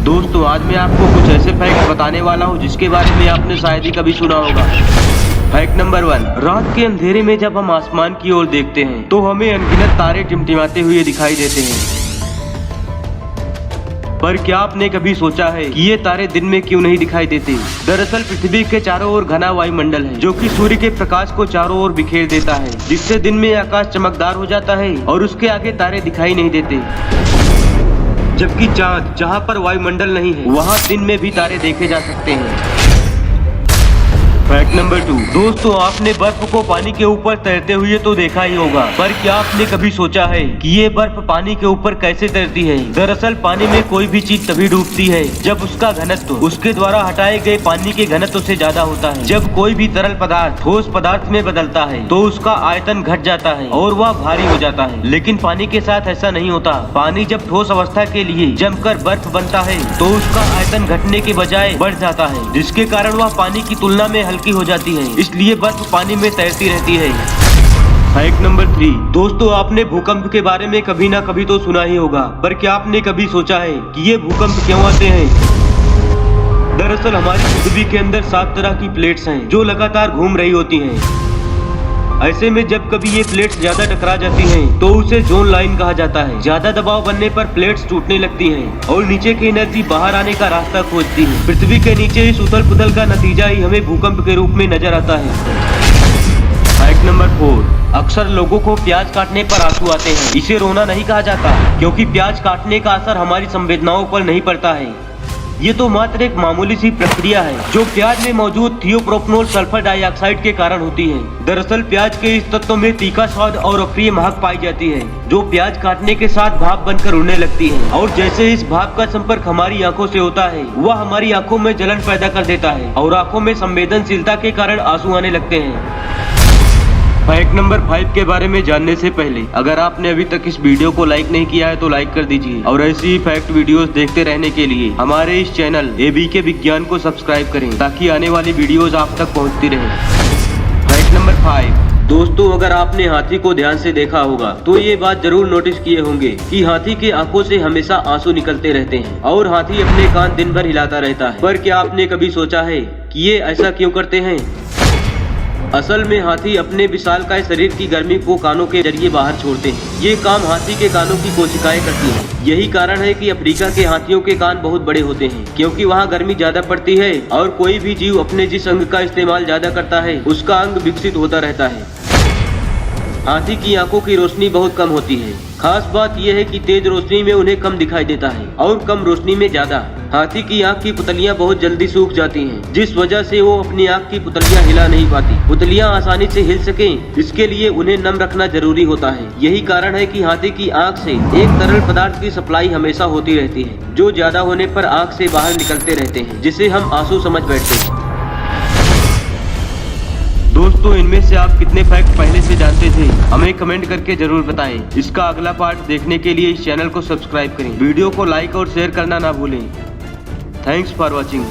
दोस्तों आज मैं आपको कुछ ऐसे फैक्ट बताने वाला हूँ जिसके बारे में आपने शायद ही कभी सुना होगा। फैक्ट नंबर 1, रात के अंधेरे में जब हम आसमान की ओर देखते हैं तो हमें अनगिनत तारे टिमटिमाते हुए दिखाई देते हैं। पर क्या आपने कभी सोचा है कि ये तारे दिन में क्यों नहीं दिखाई देते? दरअसल पृथ्वी के चारों ओर घना वायुमंडल है जो कि सूर्य के प्रकाश को चारों ओर बिखेर देता है, जिससे दिन में आकाश चमकदार हो जाता है और उसके आगे तारे दिखाई नहीं देते। जबकि चांद, जहाँ पर वायुमंडल नहीं है, वहाँ दिन में भी तारे देखे जा सकते हैं। फैक्ट नंबर 2, दोस्तों आपने बर्फ को पानी के ऊपर तैरते हुए तो देखा ही होगा, पर क्या आपने कभी सोचा है कि ये बर्फ पानी के ऊपर कैसे तैरती है? दरअसल पानी में कोई भी चीज तभी डूबती है जब उसका घनत्व उसके द्वारा हटाए गए पानी के घनत्व से ज्यादा होता है। जब कोई भी तरल पदार्थ ठोस पदार्थ में बदलता है तो उसका आयतन घट जाता है और वह भारी हो जाता है, लेकिन पानी के साथ ऐसा नहीं होता। पानी जब ठोस अवस्था के लिए जमकर बर्फ बनता है तो उसका आयतन घटने के बजाय बढ़ जाता है, जिसके कारण वह पानी की तुलना में हल्की हो जाती है, इसलिए बर्फ पानी में तैरती रहती है। फैक्ट नंबर 3, दोस्तों आपने भूकंप के बारे में कभी ना कभी तो सुना ही होगा, पर क्या आपने कभी सोचा है कि ये भूकंप क्यों आते हैं? दरअसल हमारी पृथ्वी के अंदर 7 तरह की प्लेट्स हैं जो लगातार घूम रही होती हैं। ऐसे में जब कभी ये प्लेट्स ज्यादा टकरा जाती हैं तो उसे जोन लाइन कहा जाता है। ज्यादा दबाव बनने पर प्लेट्स टूटने लगती हैं और नीचे की एनर्जी बाहर आने का रास्ता खोजती है। पृथ्वी के नीचे इस उथल पुथल का नतीजा ही हमें भूकंप के रूप में नजर आता है। फैक्ट नंबर 4, अक्सर लोगों को प्याज काटने पर आंसू आते हैं। इसे रोना नहीं कहा जाता, क्योंकि प्याज काटने का असर हमारी संवेदनाओं पर नहीं पड़ता है। ये तो मात्र एक मामूली सी प्रक्रिया है जो प्याज में मौजूद थियोप्रोपनोल सल्फर डाइऑक्साइड के कारण होती है। दरअसल प्याज के इस तत्व में तीखा स्वाद और अप्रिय महक पाई जाती है, जो प्याज काटने के साथ भाप बनकर उड़ने लगती है, और जैसे इस भाप का संपर्क हमारी आंखों से होता है वह हमारी आंखों में जलन पैदा कर देता है और आंखों में संवेदनशीलता के कारण आंसू आने लगते हैं। फैक्ट नंबर 5 के बारे में जानने से पहले अगर आपने अभी तक इस वीडियो को लाइक नहीं किया है तो लाइक कर दीजिए, और ऐसी ही फैक्ट वीडियोस देखते रहने के लिए हमारे इस चैनल ABK विज्ञान को सब्सक्राइब करें ताकि आने वाली वीडियोस आप तक पहुंचती रहे। फैक्ट नंबर 5, दोस्तों अगर आपने हाथी को ध्यान से देखा होगा तो ये बात जरूर नोटिस किए होंगे कि हाथी के आंखों से हमेशा आंसू निकलते रहते हैं और हाथी अपने कान दिन भर हिलाता रहता है। पर क्या आपने कभी सोचा है कि ये ऐसा क्यों करते हैं? असल में हाथी अपने विशालकाय शरीर की गर्मी को कानों के जरिए बाहर छोड़ते हैं। ये काम हाथी के कानों की कोशिकाएं करती हैं। यही कारण है कि अफ्रीका के हाथियों के कान बहुत बड़े होते हैं, क्योंकि वहाँ गर्मी ज्यादा पड़ती है और कोई भी जीव अपने जिस अंग का इस्तेमाल ज्यादा करता है उसका अंग विकसित होता रहता है। हाथी की आंखों की रोशनी बहुत कम होती है। खास बात यह है कि तेज रोशनी में उन्हें कम दिखाई देता है और कम रोशनी में ज्यादा। हाथी की आंख की पुतलियां बहुत जल्दी सूख जाती हैं, जिस वजह से वो अपनी आंख की पुतलियां हिला नहीं पाती। पुतलियां आसानी से हिल सकें, इसके लिए उन्हें नम रखना जरूरी होता है। यही कारण है कि हाथी की आंख से एक तरल पदार्थ की सप्लाई हमेशा होती रहती है, जो ज्यादा होने पर आंख से बाहर निकलते रहते हैं, जिसे हम आंसू समझ बैठते हैं। दोस्तों इनमें से आप कितने फैक्ट पहले से जानते थे? हमें कमेंट करके जरूर बताएं। इसका अगला पार्ट देखने के लिए इस चैनल को सब्सक्राइब करें, वीडियो को लाइक और शेयर करना ना भूलें। Thanks for watching.